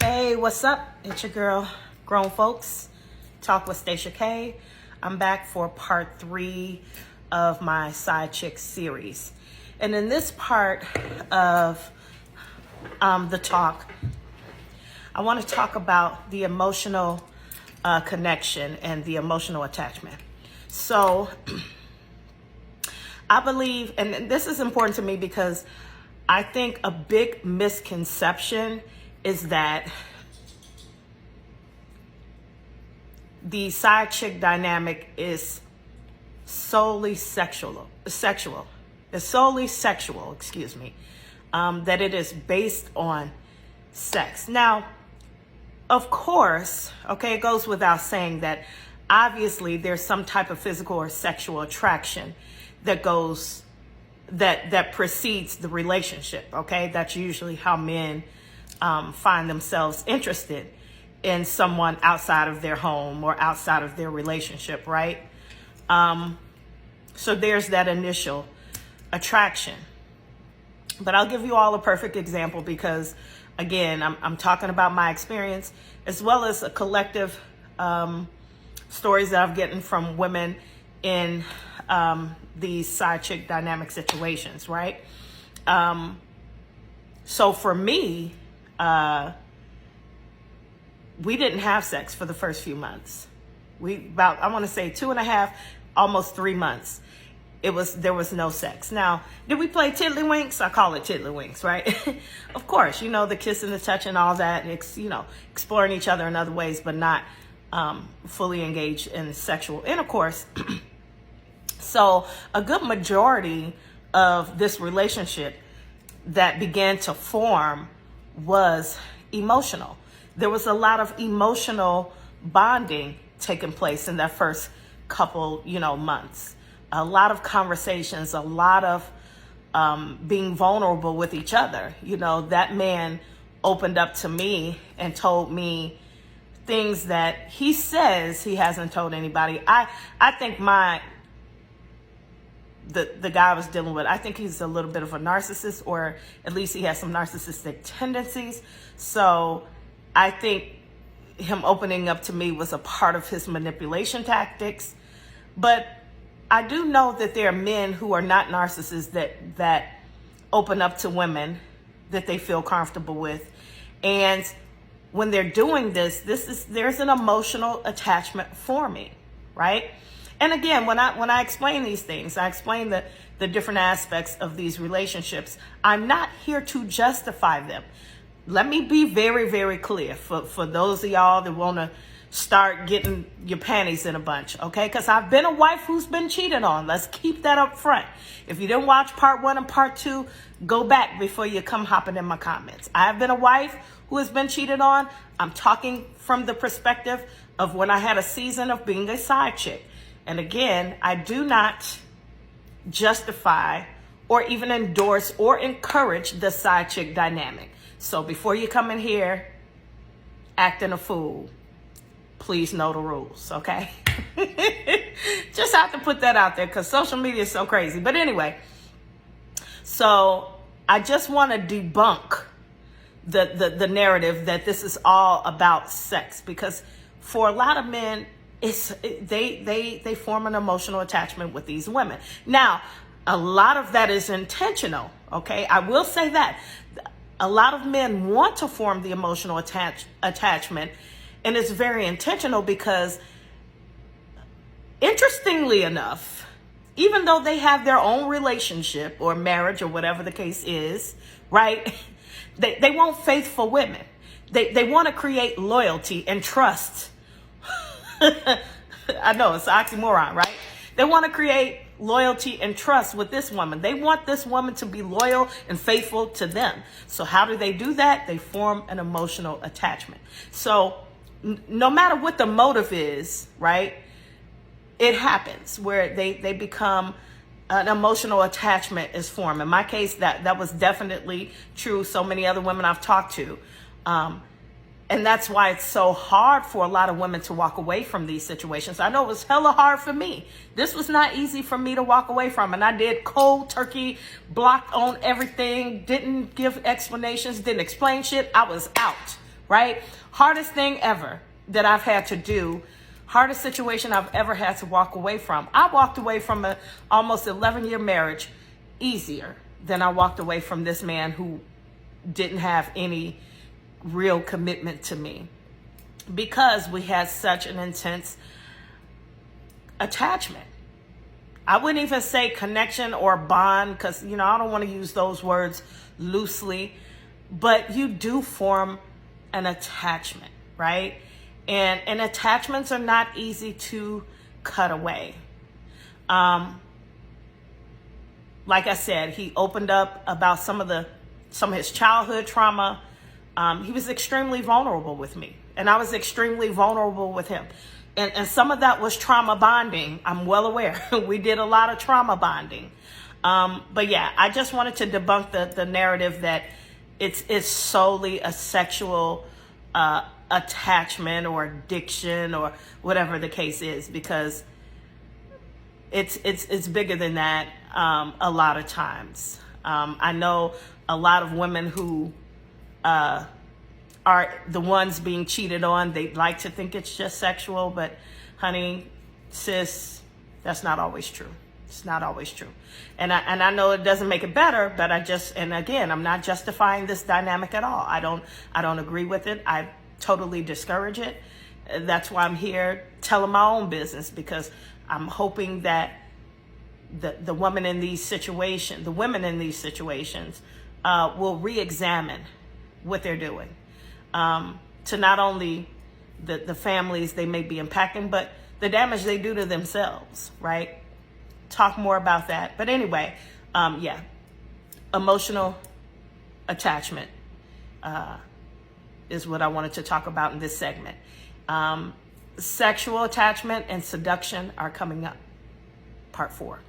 Hey, what's up? It's your girl, Grown Folks, Talk with Stacia K. I'm back for part 3 of my Side Chick series. And in this part of the talk, I want to talk about the emotional connection and the emotional attachment. So I believe, and this is important to me because I think a big misconception is that the side chick dynamic is solely sexual. It's solely sexual, that it is based on sex. Now, of course, it goes without saying that obviously there's some type of physical or sexual attraction that precedes the relationship, That's usually how men find themselves interested in someone outside of their home or outside of their relationship, right? So there's that initial attraction. But I'll give you all a perfect example because, again, I'm talking about my experience as well as a collective stories that I've gotten from women in these side chick dynamic situations, right? So for me, we didn't have sex for the first few months. I want to say 2.5, almost 3 months. There was no sex. Now, did we play tiddlywinks? I call it tiddlywinks, right? Of course, the kiss and the touch and all that, exploring each other in other ways, but not fully engaged in sexual intercourse. So a good majority of this relationship that began to form was emotional. There was a lot of emotional bonding taking place in that first couple, months. A lot of conversations, a lot of being vulnerable with each other. That man opened up to me and told me things that he says he hasn't told anybody. I think the guy I was dealing with, I think he's a little bit of a narcissist, or at least he has some narcissistic tendencies. So I think him opening up to me was a part of his manipulation tactics. But I do know that there are men who are not narcissists that open up to women that they feel comfortable with. And when they're doing there's an emotional attachment forming, right? And again, when I explain these things, I explain the different aspects of these relationships. I'm not here to justify them. Let me be very, very clear for those of y'all that want to start getting your panties in a bunch, Because I've been a wife who's been cheated on. Let's keep that up front. If you didn't watch part 1 and part 2, go back before you come hopping in my comments. I've been a wife who has been cheated on. I'm talking from the perspective of when I had a season of being a side chick. And again, I do not justify or even endorse or encourage the side chick dynamic. So before you come in here acting a fool, please know the rules, okay? Just have to put that out there because social media is so crazy. But anyway, so I just want to debunk the narrative that this is all about sex, because for a lot of men, they form an emotional attachment with these women. Now, a lot of that is intentional, I will say that. A lot of men want to form the emotional attachment, and it's very intentional because, interestingly enough, even though they have their own relationship or marriage or whatever the case is, right? They want faithful women. They want to create loyalty and trust. I know it's an oxymoron, right? They want to create loyalty and trust with this woman. They want this woman to be loyal and faithful to them. So how do they do that? They form an emotional attachment. So no matter what the motive is, right, it happens where they become an emotional attachment is formed. In my case, that was definitely true. So many other women I've talked to. And that's why it's so hard for a lot of women to walk away from these situations. I know it was hella hard for me. This was not easy for me to walk away from. And I did cold turkey, blocked on everything, didn't give explanations, didn't explain shit. I was out, right? Hardest thing ever that I've had to do, hardest situation I've ever had to walk away from. I walked away from an almost 11-year marriage easier than I walked away from this man who didn't have any real commitment to me, because we had such an intense attachment. I wouldn't even say connection or bond, because, you know, I don't want to use those words loosely, but you do form an attachment, right? And attachments are not easy to cut away. Like I said, he opened up about some of his childhood trauma. He was extremely vulnerable with me, and I was extremely vulnerable with him. And some of that was trauma bonding. I'm well aware. We did a lot of trauma bonding. But yeah, I just wanted to debunk the narrative that it's solely a sexual attachment or addiction or whatever the case is, because it's bigger than that a lot of times. I know a lot of women who are the ones being cheated on. They like to think it's just sexual, but honey, sis, that's not always true. It's not always true. And I know it doesn't make it better, but and again, I'm not justifying this dynamic at all. I don't agree with it. I totally discourage it. That's why I'm here telling my own business, because I'm hoping that the women in these situations will re-examine what they're doing, to not only the families they may be impacting, but the damage they do to themselves, right? Talk more about that. But anyway, yeah, emotional attachment is what I wanted to talk about in this segment. Sexual attachment and seduction are coming up, part 4.